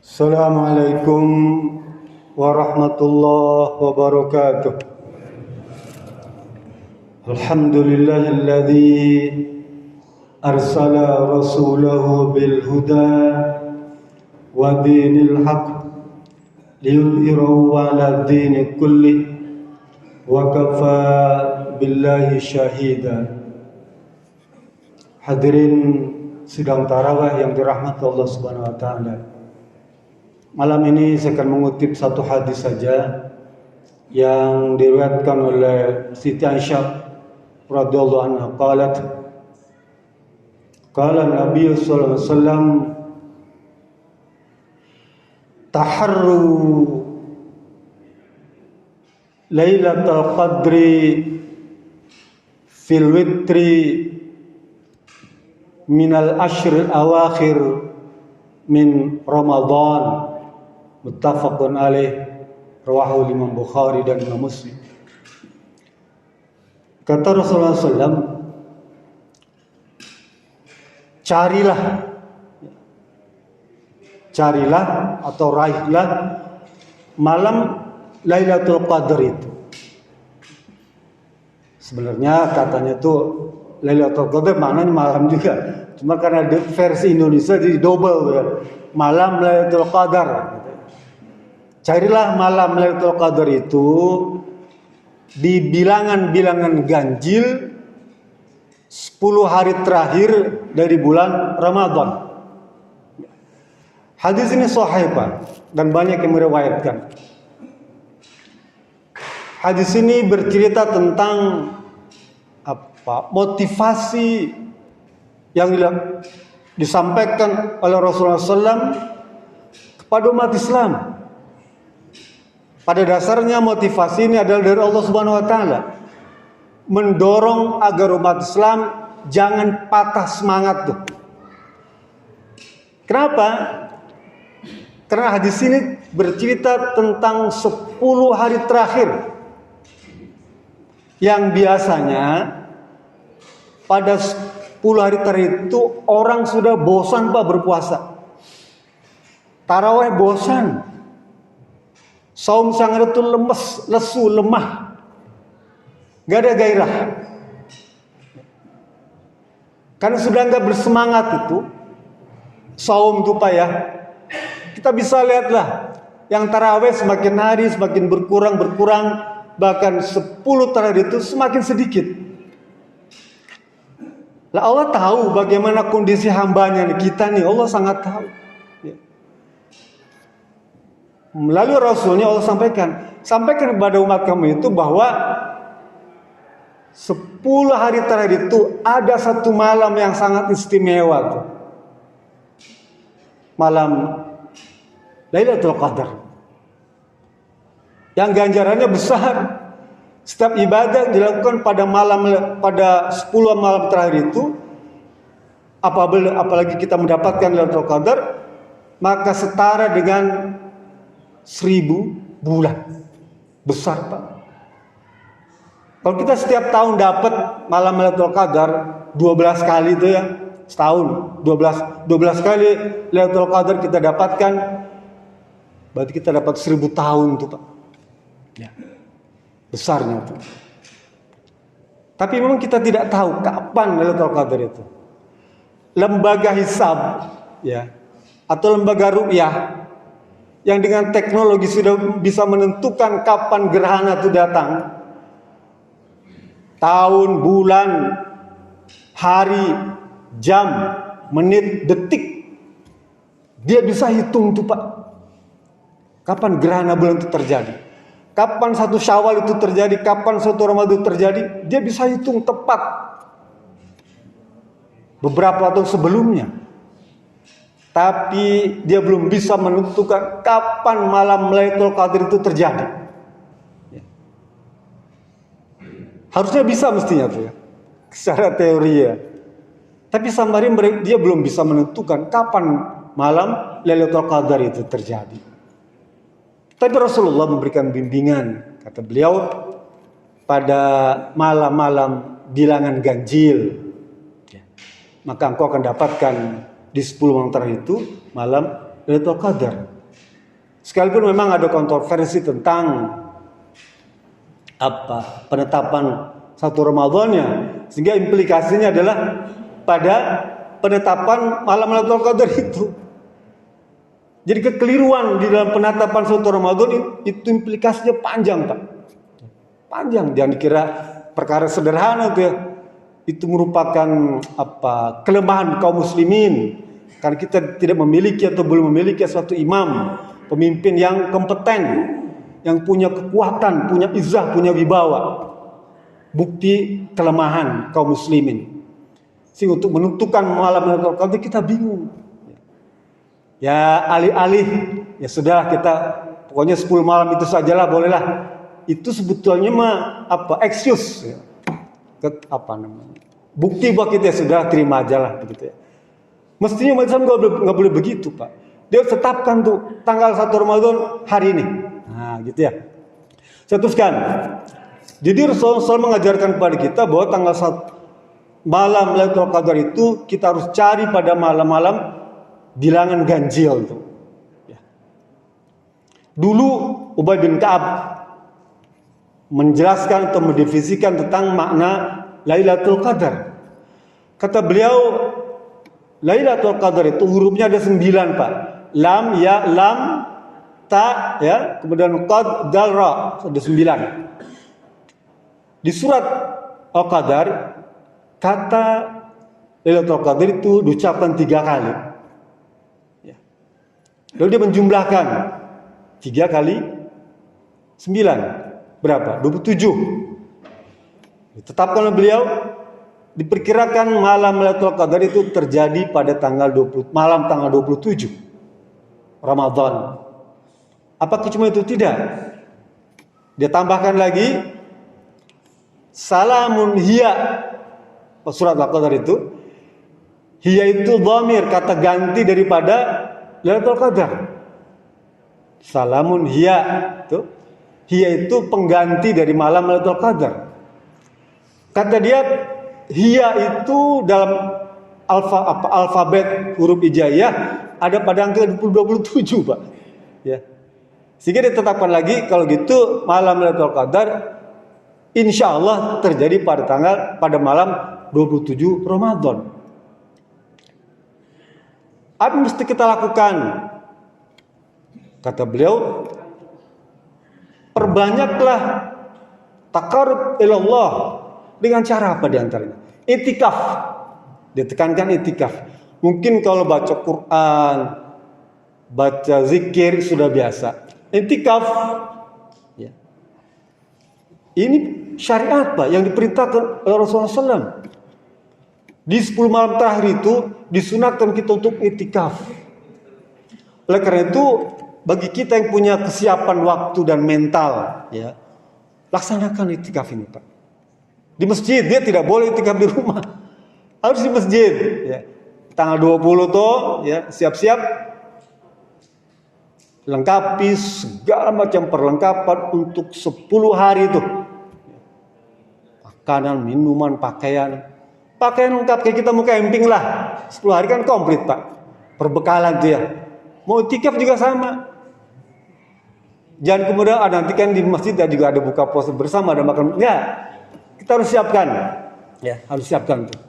Assalamualaikum warahmatullahi wabarakatuh. Alhamdulillahilladzi arsala rasulahu bil huda wa dinil haq liyudhhirahu 'ala dini kulli wa kafa billahi syahida. Hadirin sidang tarawih yang dirahmati Allah Subhanahu wa taala. Malam ini saya akan mengutip satu hadis saja yang diriwayatkan oleh Siti Aisyah radhiyallahu anha qalat qala Nabi sallallahu alaihi wasallam taharru lailatul qadri fil witri minal ashril awakhir min Ramadan. Muttafaqun alaih, rawahu Imam Bukhari dan Imam Muslim. Kata Rasulullah SAW, carilah atau raihlah malam Lailatul Qadar itu. Sebenarnya katanya tuh Lailatul Qadar maknanya malam juga. Cuma karena versi Indonesia jadi double ya. Malam Lailatul Qadar. Carilah malam Lailatul Qadar itu di bilangan-bilangan ganjil 10 hari terakhir dari bulan Ramadan. Hadis ini sahih Pak, dan banyak yang meriwayatkan. Hadis ini bercerita tentang motivasi yang disampaikan oleh Rasulullah SAW kepada umat Islam. Pada dasarnya motivasi ini adalah dari Allah Subhanahu wa taala. Mendorong agar umat Islam jangan patah semangat tuh. Kenapa? Karena hadis ini bercerita tentang 10 hari terakhir yang biasanya pada 10 hari terakhir itu orang sudah bosan Pak berpuasa. Tarawih bosan. Saum sangat itu lemes, lesu, lemah. Gak ada gairah. Karena sudah gak bersemangat itu. Saum itu Pak ya. Kita bisa lihatlah. Yang tarawih semakin hari semakin berkurang. Bahkan 10 terakhir itu semakin sedikit. Lah Allah tahu bagaimana kondisi hambanya kita nih. Allah sangat tahu. Melalui Rasulnya Allah sampaikan kepada umat kamu itu bahwa 10 hari terakhir itu ada satu malam yang sangat istimewa tuh. Malam Lailatul Qadar. Yang ganjarannya besar. Setiap ibadah dilakukan pada 10 malam terakhir itu, apalagi kita mendapatkan Lailatul Qadar, maka setara dengan 1000 bulan. Besar Pak. Kalau kita setiap tahun dapat malam Lailatul Qadar 12 kali itu ya, setahun 12 kali Lailatul Qadar kita dapatkan, berarti kita dapat 1000 tahun tuh Pak. Ya. Besarnya tuh. Tapi memang kita tidak tahu kapan Lailatul Qadar itu. Lembaga hisab ya, atau lembaga ru'yah yang dengan teknologi sudah bisa menentukan kapan gerhana itu datang. Tahun, bulan, hari, jam, menit, detik. Dia bisa hitung tuh Pak. Kapan gerhana bulan itu terjadi. Kapan 1 Syawal itu terjadi. Kapan 1 Ramadan itu terjadi. Dia bisa hitung tepat. Beberapa tahun sebelumnya. Tapi dia belum bisa menentukan kapan malam Lailatul Qadar itu terjadi. Ya. Harusnya bisa mestinya tuh ya. Secara teori ya. Tapi sampai dia belum bisa menentukan kapan malam Lailatul Qadar itu terjadi. Tapi Rasulullah memberikan bimbingan. Kata beliau, pada malam-malam bilangan ganjil, ya, maka engkau akan dapatkan di 10 malam terakhir itu malam Lailatul Qadar. Sekalipun memang ada kontroversi tentang penetapan 1 Ramadannya, sehingga implikasinya adalah pada penetapan malam Lailatul Qadar itu. Jadi kekeliruan di dalam penetapan 1 Ramadan itu implikasinya panjang, Pak. Panjang, jangan dikira perkara sederhana tuh ya. Itu merupakan kelemahan kaum muslimin karena kita tidak memiliki atau belum memiliki suatu imam, pemimpin yang kompeten, yang punya kekuatan, punya izah, punya wibawa. Bukti kelemahan kaum muslimin. Sehingga untuk menentukan malam Lailatul Qadar kita bingung. Ya alih-alih ya sudah kita pokoknya 10 malam itu sajalah, bolehlah. Itu sebetulnya excuse ya. Bukti buat kita, sudah terima aja lah begitu ya. Mestinya umat Islam nggak boleh begitu, Pak. Dia tetapkan tuh tanggal 1 Ramadan hari ini. Nah gitu ya. Saya teruskan. Jadi Rasulullah mengajarkan kepada kita bahwa tanggal 1 malam Lailatul Qadar itu kita harus cari pada malam-malam bilangan ganjil itu. Ya. Dulu Ubay bin Ka'ab menjelaskan atau mendefinisikan tentang makna Lailatul Qadar. Kata beliau, Lailatul Qadar itu hurufnya ada 9, Pak. Lam, ya, lam, ta, ya, kemudian qad, dal, ra, ada 9. Di surat Al-Qadar, kata Lailatul Qadar itu diucapkan 3 kali. Ya. Lalu dia menjumlahkan 3 kali 9. Berapa? 27. Ditetapkan oleh beliau, diperkirakan malam Lailatul Qadar itu terjadi pada malam tanggal 27 Ramadan. Apakah cuma itu? Tidak. Dia tambahkan lagi, salamun hiya. Surat Al-Qadar itu, hiya itu dhamir, kata ganti daripada Lailatul Qadar. Salamun hiya itu, hiya itu pengganti dari malam Lailatul Qadar. Kata dia, hiya itu dalam alfabet huruf hijaiyah ada pada angka 27, Pak. Ya. Sehingga ditetapkan lagi kalau gitu malam Lailatul Qadar insya Allah terjadi pada malam 27 Ramadan. Apa yang mesti kita lakukan? Kata beliau, perbanyaklah taqarrub ilallah dengan cara apa diantaranya? Itikaf. Ditekankan itikaf. Mungkin kalau baca Quran, baca zikir sudah biasa. Itikaf, ya. Ini syariat, Pak, yang diperintahkan oleh Rasulullah SAW. Di 10 malam terakhir itu disunatkan kita untuk itikaf. Oleh karena itu, bagi kita yang punya kesiapan waktu dan mental, ya, laksanakan itikaf ini, Pak. Di masjid, dia tidak boleh itikaf di rumah. Harus di masjid, ya. Tanggal 20 tuh, ya, siap-siap lengkapi segala macam perlengkapan untuk 10 hari itu. Makanan, minuman, pakaian lengkap, kayak kita mau camping lah. 10 hari kan komplit, Pak. Perbekalan tuh ya. Mau itikaf juga sama. Jangan kemudian nanti kan di masjid juga ada buka puasa bersama, ada makan. Ya, kita harus siapkan. Ya, harus siapkan tuh.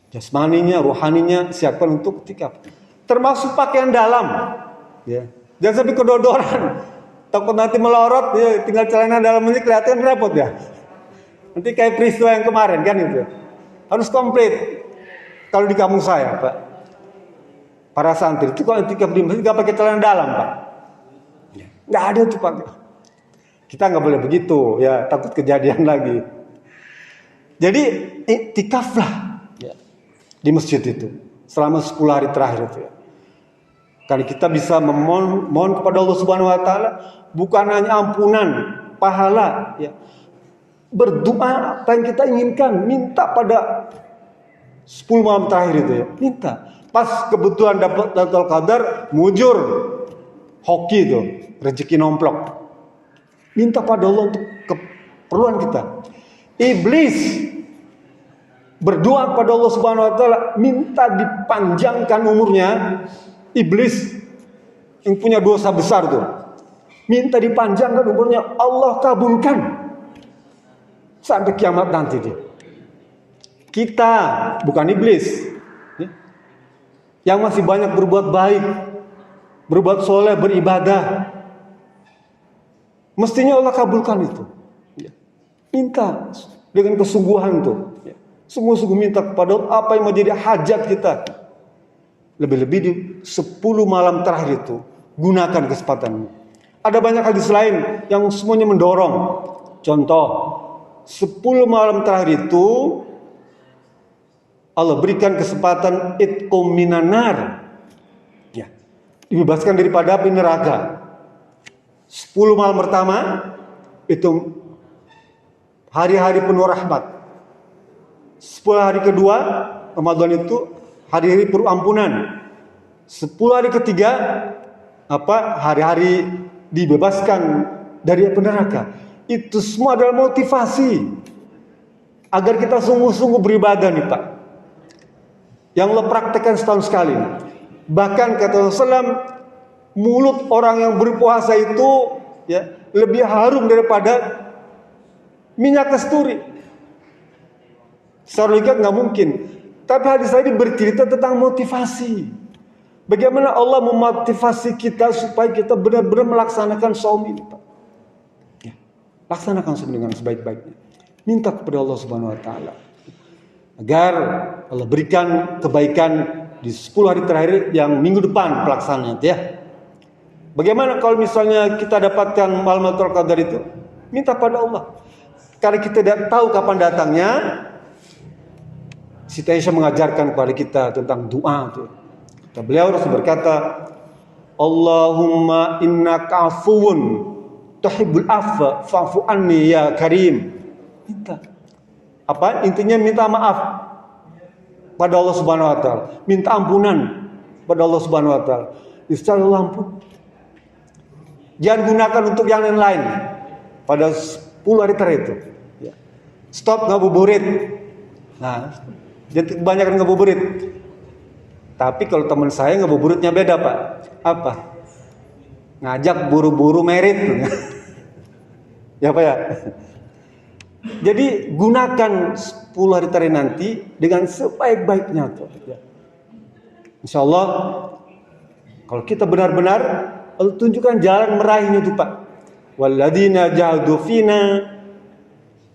Jasmaninya, rohaninya siapkan untuk itikaf. Termasuk pakaian dalam. Ya. Jangan sampai kedodoran. Takut nanti melorot, ya, tinggal celana dalamnya kelihatan repot ya. Nanti kayak peristiwa yang kemarin kan itu. Harus komplit. Kalau di kampung saya, Pak, para santri itu kalau itikaf di masjid nggak pakai celana dalam, Pak. Nggak ada tuh, Pak. Kita nggak boleh begitu, ya, takut kejadian lagi. Jadi iktikaflah, ya, di masjid itu selama 10 hari terakhir itu, ya. Karena kita bisa memohon kepada Allah Subhanahu wa taala bukan hanya ampunan, pahala, ya. Berdoa apa yang kita inginkan, minta pada 10 malam terakhir itu, ya. Minta. Pas kebetulan dapat Lailatul Qadar, mujur hoki itu, rezeki nomplok. Minta pada Allah untuk keperluan kita. Iblis berdoa kepada Allah Subhanahu wa taala, minta dipanjangkan umurnya. Iblis yang punya dosa besar tuh. Minta dipanjangkan umurnya, Allah kabulkan. Sampai kiamat nanti dia. Kita, bukan iblis, yang masih banyak berbuat baik, berbuat soleh, beribadah, mestinya Allah kabulkan itu. Minta dengan kesungguhan tuh. Sungguh-sungguh minta kepada Allah apa yang menjadi hajat kita. Lebih-lebih di 10 malam terakhir itu, gunakan kesempatanmu. Ada banyak hadis lain yang semuanya mendorong. Contoh, 10 malam terakhir itu Allah berikan kesempatan itqum minan nar. Ya, dibebaskan daripada api neraka. 10 malam pertama itu hari-hari penuh rahmat. 10 hari kedua Ramadan itu hari-hari perampunan. 10 hari ketiga hari-hari dibebaskan dari api neraka. Itu semua adalah motivasi agar kita sungguh-sungguh beribadah nih Pak. Yang Allah praktekkan setahun sekali. Bahkan kata Rasulullah, mulut orang yang berpuasa itu lebih harum daripada minyak kasturi. Secara logika nggak mungkin. Tapi hadis tadi bercerita tentang motivasi. Bagaimana Allah memotivasi kita supaya kita benar-benar melaksanakan saum ini, Pak. Ya, laksanakan saum dengan sebaik-baiknya. Minta kepada Allah Subhanahu Wa Taala agar Allah berikan kebaikan di 10 hari terakhir yang minggu depan pelaksanaannya, ya. Bagaimana kalau misalnya kita dapatkan malam Lailatul Qadar itu? Minta pada Allah. Karena kita tidak tahu kapan datangnya. Siti Aisyah mengajarkan kepada kita tentang doa itu. Kata beliau harus berkata, Allahumma innaka afuwun tuhibbul afwa fa'fu anni ya karim. Minta. Apa? Intinya minta maaf pada Allah Subhanahu Wa Taala. Minta ampunan pada Allah Subhanahu Wa Taala. Insya Allah ampun. Jangan gunakan untuk yang lain pada 10 hari terakhir itu. Ya. Stop ngabuburit. Nah, jadi kebanyakan ngabuburit. Tapi kalau teman saya ngabuburitnya beda, Pak. Apa? Ngajak buru-buru merit. Ya, Pak ya. Jadi gunakan 10 hari terakhir nanti dengan sebaik-baiknya tuh. Ya. Insya Allah kalau kita benar-benar Allah tunjukkan jalan meraihnya itu, Pak. Walladzina jahadu fina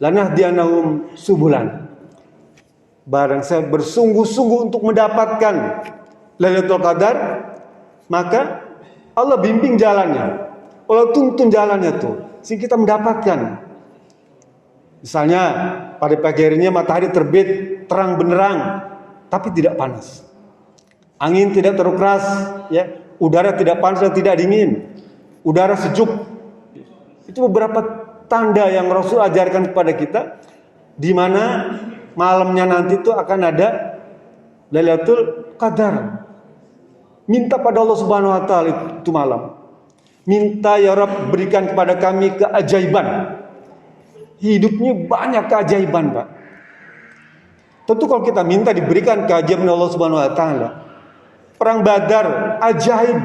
lanahdiyanahum subulan. Barang saya bersungguh-sungguh untuk mendapatkan Lailatul Qadar, maka Allah bimbing jalannya. Allah tuntun jalannya tuh, sehingga kita mendapatkan. Misalnya pada pagi harinya matahari terbit terang benderang, tapi tidak panas. Angin tidak terlalu keras, ya. Udara tidak panas dan tidak dingin. Udara sejuk. Itu beberapa tanda yang Rasul ajarkan kepada kita, di mana malamnya nanti itu akan ada Lailatul Qadar. Minta pada Allah Subhanahu Wa Taala itu malam. Minta ya Rabb berikan kepada kami keajaiban. Hidupnya banyak keajaiban, Pak. Tentu kalau kita minta diberikan keajaiban Allah Subhanahu Wa Taala. Perang Badar ajaib.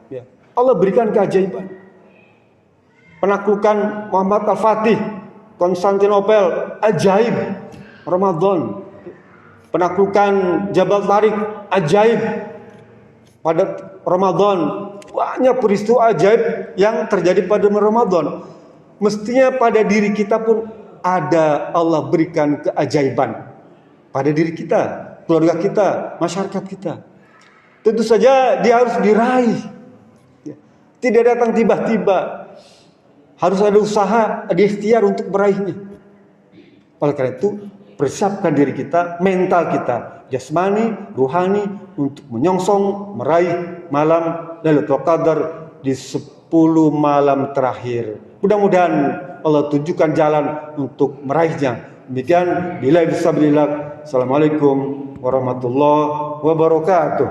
Ya. Allah berikan keajaiban. Penaklukan Muhammad Al-Fatih Konstantinopel ajaib. Ramadan. Penaklukan Jabal Tariq ajaib. Pada Ramadan banyak peristiwa ajaib yang terjadi pada Ramadan. Mestinya pada diri kita pun ada Allah berikan keajaiban. Pada diri kita, keluarga kita, masyarakat kita. Tentu saja dia harus diraih. Tidak datang tiba-tiba. Harus ada usaha, ada ikhtiar untuk meraihnya. Oleh karena itu, persiapkan diri kita, mental kita, jasmani, ruhani, untuk menyongsong, meraih malam Lailatul Qadar di 10 malam terakhir. Mudah-mudahan Allah tunjukkan jalan untuk meraihnya. Demikian, billahi bismillah. Assalamualaikum warahmatullahi wabarakatuh.